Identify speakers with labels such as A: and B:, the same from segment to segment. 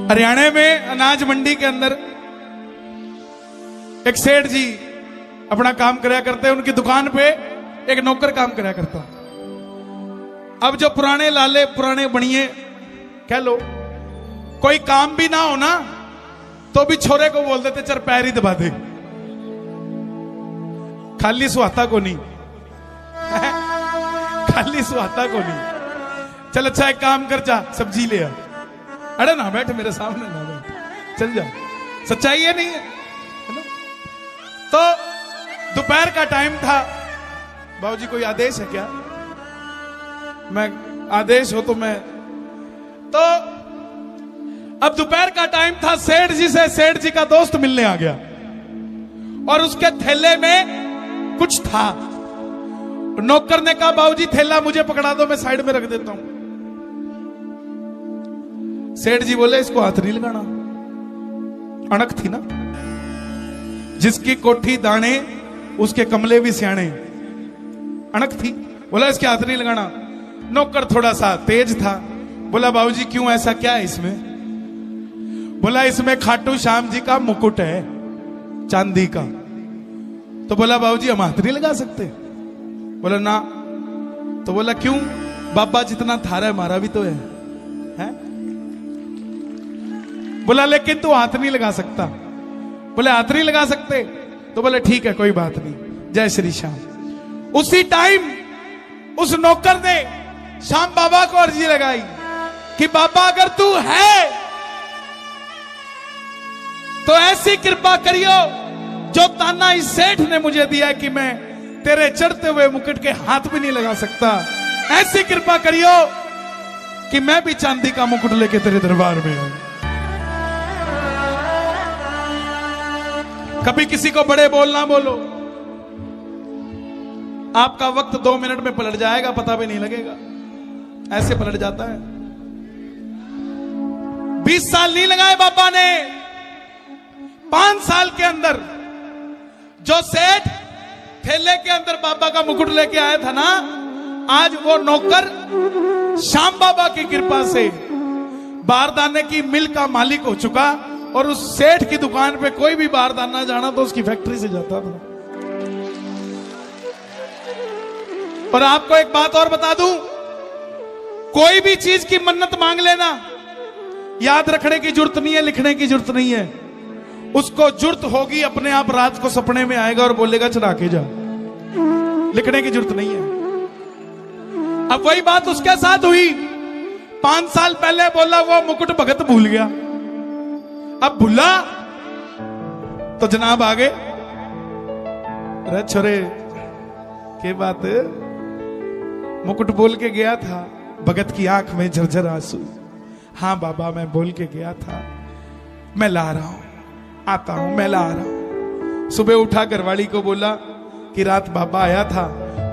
A: हरियाणा में अनाज मंडी के अंदर एक सेठ जी अपना काम कराया करते हैं। उनकी दुकान पे एक नौकर काम कराया करता। अब जो पुराने लाले पुराने बनिए कह लो, कोई काम भी ना हो ना तो भी छोरे को बोल देते चल पैर ही दबा दे, खाली सुहाता को नहीं खाली सुहाता को नहीं। चल अच्छा एक काम कर, जा सब्जी ले आ। अरे ना बैठ मेरे सामने, ना बैठ, चल जा। सच्चाई है नहीं है ना? तो दोपहर का टाइम था। बाबूजी कोई आदेश है क्या? मैं आदेश हो तो मैं तो अब दोपहर का टाइम था। सेठ जी से सेठ जी का दोस्त मिलने आ गया और उसके थैले में कुछ था। नौकर ने कहा बाबूजी थैला मुझे पकड़ा दो, मैं साइड में रख देता हूं। सेठ जी बोले इसको हाथ नहीं लगाना। अणक थी ना, जिसकी कोठी दाने उसके कमले भी सियाणे। अणक थी, बोला इसके हाथ नहीं लगाना। नौकर थोड़ा सा तेज था, बोला बाबूजी क्यों, ऐसा क्या है इसमें? बोला इसमें खाटू श्याम जी का मुकुट है चांदी का। तो बोला बाबूजी हम हाथ नहीं लगा सकते? बोला ना। तो बोला क्यों? बाबा जितना थारा है हमारा भी तो है? बोला लेकिन तू हाथ नहीं लगा सकता। बोले हाथ नहीं लगा सकते? तो बोले ठीक है कोई बात नहीं, जय श्री श्याम। उसी टाइम उस नौकर ने श्याम बाबा को अर्जी लगाई कि बाबा अगर तू है तो ऐसी कृपा करियो जो ताना इस सेठ ने मुझे दिया कि मैं तेरे चढ़ते हुए मुकुट के हाथ भी नहीं लगा सकता, ऐसी कृपा करियो कि मैं भी चांदी का मुकुट लेके तेरे दरबार में आऊं। कभी किसी को बड़े बोलना बोलो, आपका वक्त 2 मिनट में पलट जाएगा, पता भी नहीं लगेगा, ऐसे पलट जाता है। 20 साल नहीं लगाए बाबा ने, 5 साल के अंदर जो सेठ थैले के अंदर बाबा का मुकुट लेके आया था ना, आज वो नौकर श्याम बाबा की कृपा से बारदाने की मिल का मालिक हो चुका। और उस सेठ की दुकान पे कोई भी बारदाना जाना तो उसकी फैक्ट्री से जाता था। और आपको एक बात और बता दूं, कोई भी चीज की मन्नत मांग लेना, याद रखने की जरूरत नहीं है, लिखने की जरूरत नहीं है। उसको जरूरत होगी अपने आप रात को सपने में आएगा और बोलेगा चढ़ा के जा, लिखने की जरूरत नहीं है। अब वही बात उसके साथ हुई। 5 साल पहले बोला वो मुकुट भगत भूल गया, अब भूला तो जनाब आ गए। अरे छोरे के बात, मुकुट बोल के गया था, भगत की आंख में झरझर आंसू। हाँ बाबा मैं बोल के गया था, मैं ला रहा हूं, आता हूं, मैं ला रहा हूं। सुबह उठा घरवाली को बोला कि रात बाबा आया था,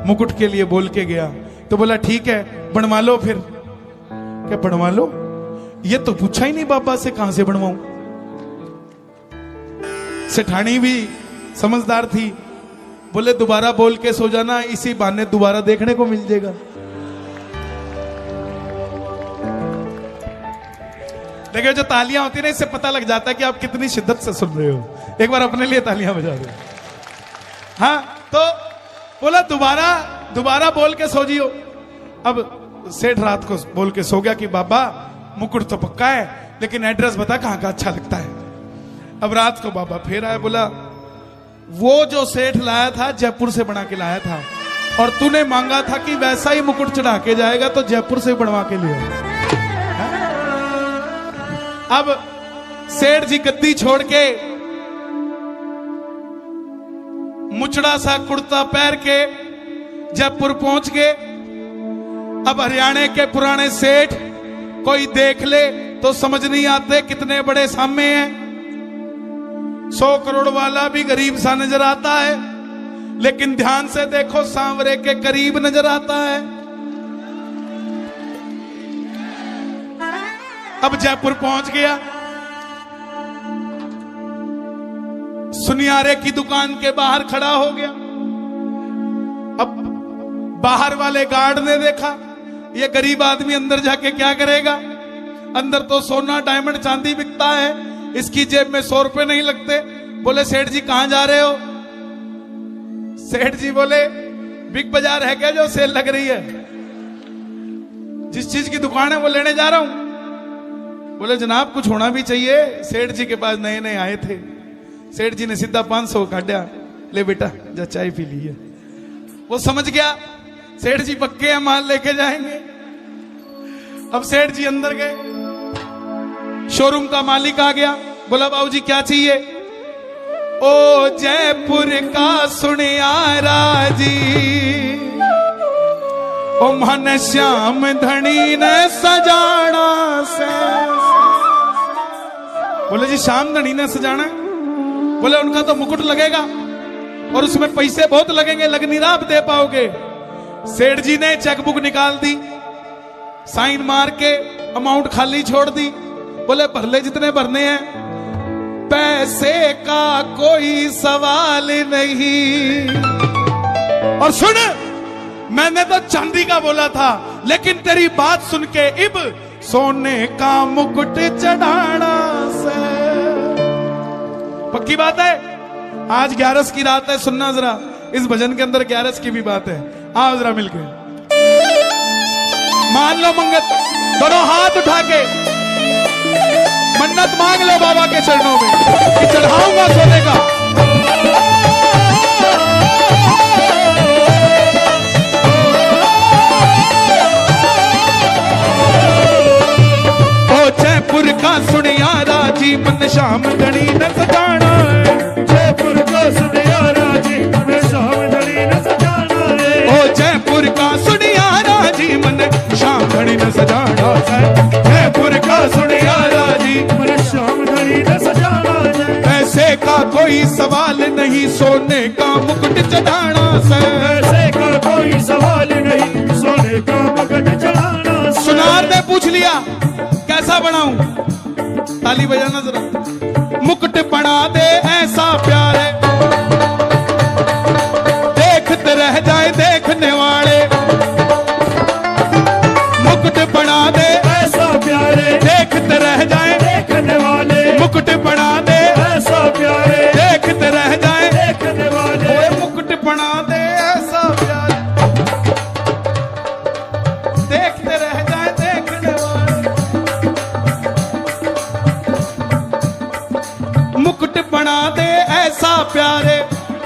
A: मुकुट के लिए बोल के गया। तो बोला ठीक है बनवा लो। फिर क्या बनवा लो? ये तो पूछा ही नहीं बाबा से कहां से बनवाऊं। सेठानी भी समझदार थी, बोले दोबारा बोल के सो जाना, इसी बहाने दोबारा देखने को मिल जाएगा। देखिए जो तालियां होती है ना, इससे पता लग जाता है कि आप कितनी शिद्दत से सुन रहे हो। एक बार अपने लिए तालियां बजा दो। हाँ तो बोला दोबारा बोल के सो जियो। अब सेठ रात को बोल के सो गया कि बाबा मुकुट तो पक्का है, लेकिन एड्रेस बता कहां का अच्छा लगता है। अब रात को बाबा फिर आए, बोला वो जो सेठ लाया था जयपुर से बना के लाया था, और तूने मांगा था कि वैसा ही मुकुट चढ़ा के जाएगा, तो जयपुर से बनवा के लिए। अब सेठ जी गद्दी छोड़ के मुचड़ा सा कुर्ता पहन के जयपुर पहुंच गए। अब हरियाणा के पुराने सेठ कोई देख ले तो समझ नहीं आते कितने बड़े सामे हैं। 100 करोड़ वाला भी गरीब सा नजर आता है, लेकिन ध्यान से देखो सांवरे के करीब नजर आता है। अब जयपुर पहुंच गया, सुनियारे की दुकान के बाहर खड़ा हो गया। अब बाहर वाले गार्ड ने देखा ये गरीब आदमी अंदर जाके क्या करेगा, अंदर तो सोना डायमंड चांदी बिकता है, इसकी जेब में 100 रुपए नहीं लगते। बोले सेठ जी कहां जा रहे हो? सेठ जी बोले बिग बाजार है क्या जो सेल लग रही है? जिस चीज की दुकान है वो लेने जा रहा हूं। बोले जनाब कुछ होना भी चाहिए, सेठ जी के पास नए नए आए थे। सेठ जी ने सीधा 500 काटा, ले बेटा जा चाय पी ली है। वो समझ गया सेठ जी पक्के हैं, माल लेके जाएंगे। अब सेठ जी अंदर गए, शोरूम का मालिक आ गया, बोला बाबूजी क्या चाहिए? ओ जयपुर का सुनियारा जी, ओ मन श्याम धनी ने सजाना से। बोले जी श्याम धनी ने सजाना है? बोले उनका तो मुकुट लगेगा और उसमें पैसे बहुत लगेंगे, लग नहीं रहा आप दे पाओगे। सेठ जी ने चेकबुक निकाल दी, साइन मार के अमाउंट खाली छोड़ दी। बोले भर ले जितने भरने हैं, पैसे का कोई सवाल नहीं। और सुन, मैंने तो चांदी का बोला था, लेकिन तेरी बात सुन के इब सोने का मुकुट चढ़ाना से। पक्की बात है। आज 11 की रात है, सुनना जरा, इस भजन के अंदर 11 की भी बात है। आओ जरा मिलके मान लो मंगत, दोनों हाथ उठा के मन्नत मांग लो बाबा के चरणों में कि चढ़ाऊंगा सोने का। ओ जयपुर का सुनियारा जी, मन श्याम धनी न सजाना है।
B: जयपुर का सुनियारा जी, मन श्याम धनी न सजाना है।
A: ओ जयपुर का सुनियारा जी, मन श्याम धनी न सजाना है। जयपुर का सुनियारा जी,
B: मन श्याम धनी न सजाना है।
A: पैसे का कोई सवाल नहीं, सोने का मुकुट चढ़ाना से।
B: पैसे का कोई सवाल नहीं, सोने का मुकुट चढ़ाना से।
A: सुनार ने पूछ लिया कैसा बनाऊं? ताली बजाना जरा। मुकुट बना दे ऐसा प्यारे, देखते रह जाए देखने वाले। मुकुट बना दे
B: ऐसा प्यारे,
A: देखते रह जाए
B: देखने वाले।
A: मुकुट बना दे
B: ऐसा प्यारे,
A: देखते रह जाए
B: देखने वाले।
A: ओए मुकुट बना दे ऐसा प्यारे, देखते रह जाए देखने वाले। मुकुट बना दे ऐसा प्यारे,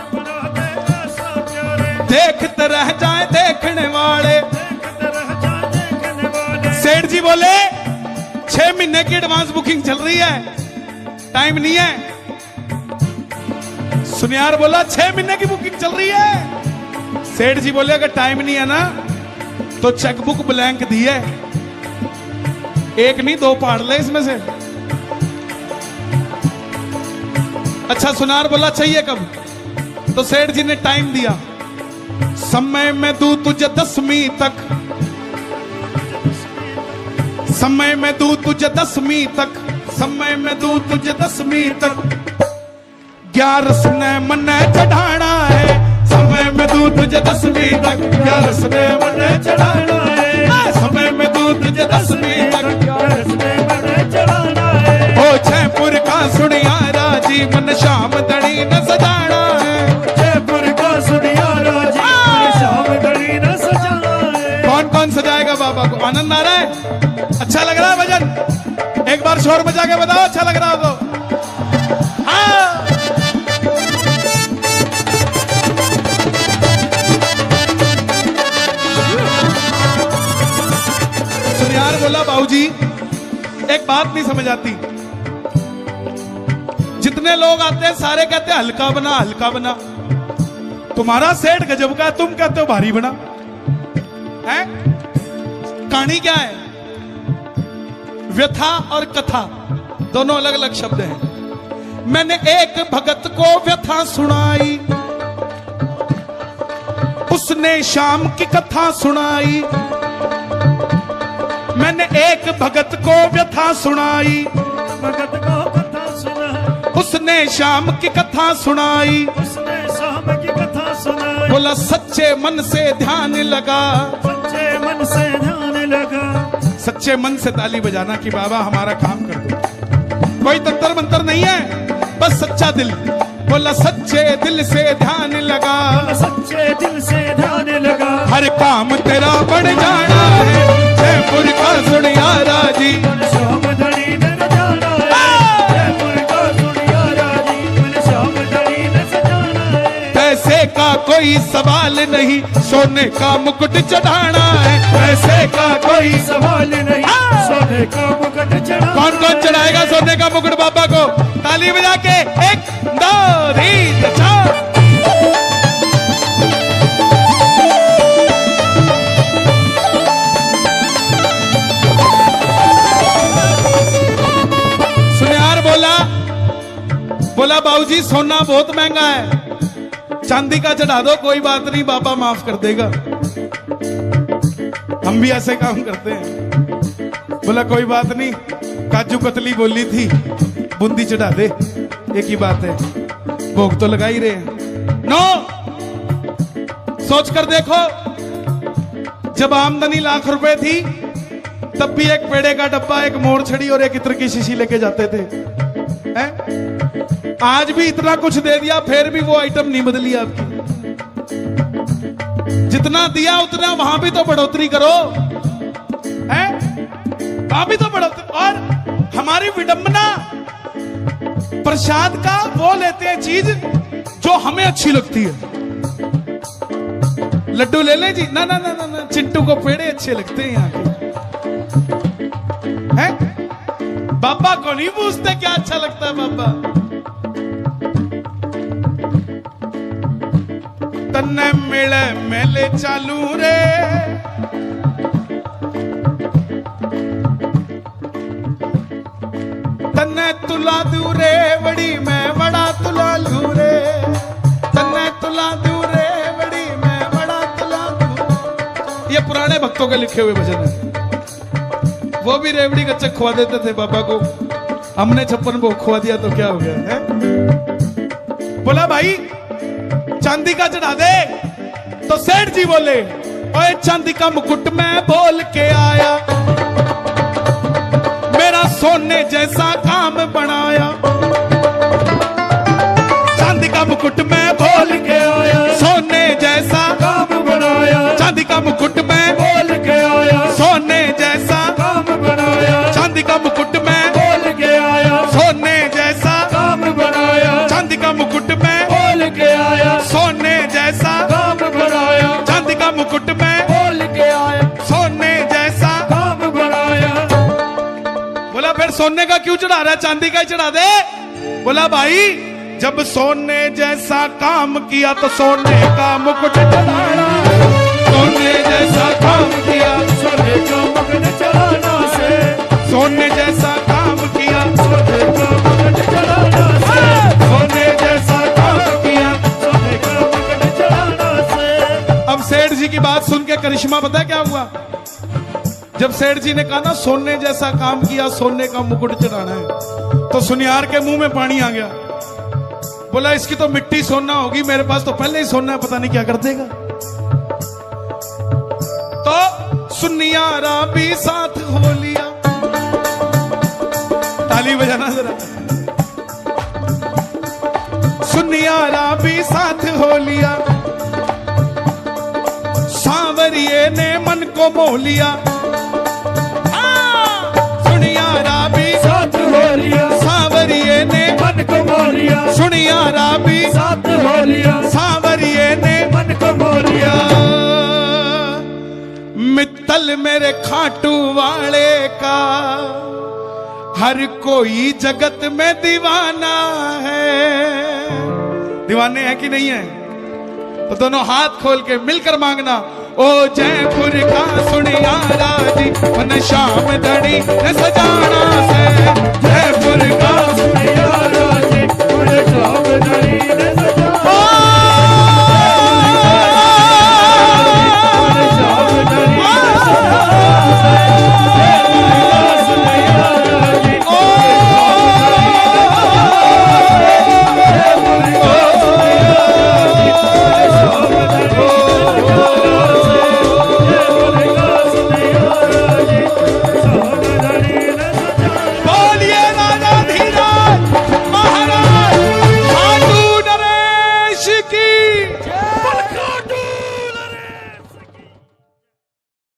B: बना दे ऐसा प्यारे,
A: देखते रह जाए देखने वाले।
B: देखते रह जाए देखने वाले।
A: सेठ जी बोले 6 महीने की एडवांस बुकिंग चल रही है, टाइम नहीं है। सुनियार बोला 6 महीने की बुकिंग चल रही है। सेठ जी बोले अगर टाइम नहीं है ना तो चेकबुक ब्लैंक दी है, एक नहीं 2 पाड़ ले इसमें से। अच्छा सुनार बोला चाहिए कब? तो सेठ जी ने टाइम दिया, समय में दूं तुझे 10वीं तक, समय में दूं तुझे 10वीं तक, समय में दूं तुझे 10वीं तक। 11 ने मन चढ़ाना है, समय में दूं तुझे 10वीं तक। 11 ने मन चढ़ाना है, समय में दूं तुझे 10वीं तक।
B: 11 ने मन चढ़ाना है।
A: ओ जयपुर का सुनियारा जी, मन श्याम धनी न सजाना है।
B: जयपुर का सुनियारा जी, मन श्याम धनी न सजाना है।
A: कौन कौन सजाएगा बाबा को? आनंद आ रहा है? अच्छा लग रहा है भजन? एक बार शोर मचा के बताओ अच्छा लग रहा हो तो। हाँ। सुनियार बोला बाबूजी एक बात नहीं समझ आती, जितने लोग आते हैं सारे कहते हैं हल्का बना हल्का बना। तुम्हारा सेठ गजब का, तुम कहते हो भारी बना है। कहानी क्या है? व्यथा और कथा दोनों अलग अलग शब्द हैं। मैंने एक भगत को व्यथा सुनाई, उसने शाम की कथा सुनाई। मैंने एक भगत को व्यथा सुनाई,
B: भगत को कथा सुना,
A: उसने शाम की कथा सुनाई।
B: उसने शाम की कथा सुनाई।
A: बोला सच्चे मन से ध्यान लगा,
B: सच्चे मन से ध्यान लगा,
A: सच्चे मन से ताली बजाना कि बाबा हमारा काम कर दो। कोई तंत्र मंत्र नहीं है, बस सच्चा दिल। बोला सच्चे दिल से ध्यान लगा,
B: सच्चे दिल से ध्यान लगा,
A: हर काम तेरा बढ़ जाना है। जयपुर का सुनियारा जी
B: श्याम धड़ी न जाना है, जयपुर का सुनियारा जी श्याम धड़ी न सजाना है।
A: पैसे का कोई सवाल नहीं, सोने का मुकुट चढ़ाना है। पैसे का कोई
B: सवाल नहीं, सोने का मुकुट चढ़ा।
A: कौन कौन चढ़ाएगा सोने का मुकुट बाबा को? ताली बजा के 1 2 3 4। सुनियार बोला बाबूजी सोना बहुत महंगा है, चांदी का चढ़ा दो, कोई बात नहीं बाबा माफ कर देगा। हम भी ऐसे काम करते हैं। बोला कोई बात नहीं, काजू कतली बोली थी, बूंदी चढ़ा दे, एक ही बात है, भोग तो लगा ही रहे हैं। नो, सोच कर देखो, जब आमदनी लाख रुपए थी तब भी एक पेड़े का डब्बा, एक मोर छड़ी और एक इत्र की शीशी लेके जाते थे, हैं? आज भी इतना कुछ दे दिया फिर भी वो आइटम नहीं बदली आपकी। जितना दिया उतना वहां भी तो बढ़ोतरी करो, हैं? वहां भी तो बढ़ोतरी। और हमारी विडंबना प्रसाद का वो लेते हैं चीज जो हमें अच्छी लगती है। लड्डू ले ले जी, ना ना ना ना, ना। चिंटू को पेड़े अच्छे लगते हैं यहाँ के, हैं? बाबा को नहीं पूछते क्या अच्छा लगता है बाबा। तन्ने मिले मेले चालू रे, तन्ने तुला दू रे बड़ी, मैं बड़ा तुला लू रे, तन्ने तुला दू रे बड़ी, मैं बड़ा तुला दू। ये पुराने भक्तों के लिखे हुए भजन है। वो भी रेवड़ी कच्चा खुआ देते थे बाबा को, हमने 56 भोग खुआ दिया तो क्या हो गया है? बोला भाई चांदी का चढ़ा दे, तो सेठ जी बोले ओए चांदी का मुकुट मैं बोल के आया, मेरा सोने जैसा काम बनाया। चांदी का मुकुट मैं बोल के आया, सोने जैसा
B: काम बनाया।
A: चांदी का मुकुट मैं
B: बोल के आया,
A: सोने जैसा
B: काम बनाया।
A: चांदी का मुकुट मैं
B: बोल के आया,
A: सोने जैसा
B: काम बनाया।
A: चांदी का मुकुट मैं
B: बोल के आया,
A: सोने जैसा
B: काम बनाया।
A: चांदी का मुकुट मैं
B: बोल के आया,
A: सोने जैसा
B: काम बनाया।
A: बोला फिर सोने का क्यों चढ़ा रहा है, चांदी का ही चढ़ा दे। बोला भाई जब सोने जैसा काम किया तो सोने का मुकुट चढ़ाना, सोने जैसा काम किया
B: सोने का मुकुट चढ़ाना से,
A: सोने जैसा काम किया
B: सोने का मुकुट चढ़ाना से,
A: सोने जैसा काम किया।
B: सोने का मुकुट चढ़ाना से।
A: अब सेठ जी की बात सुन के करिश्मा पता है क्या हुआ? जब सेठ जी ने कहा ना सोने जैसा काम किया, सोने का मुकुट चढ़ाना है, तो सुनियार के मुंह में पानी आ गया। बोला इसकी तो मिट्टी सोना होगी, मेरे पास तो पहले ही सोना है, पता नहीं क्या कर देगा। तो सुनियारा भी साथ हो लिया, ताली बजाना जरा। सुनियारा भी साथ हो लिया, सांवरिये ने मन को मोह लिया। सुनियारा भी
B: साथ हो लिया,
A: सांवरिये ने
B: मन को मोह लिया।
A: सुनियारा भी
B: साथ हो लिया,
A: सांवरिये ने
B: मन को मोह लिया।
A: मित्तल मेरे खाटू वाले का हर कोई जगत में दीवाना है। दीवाने हैं कि नहीं है? तो दोनों हाथ खोल के मिलकर मांगना, ओ जयपुर का सुनियारा जी मन श्याम धड़ी न सजाना।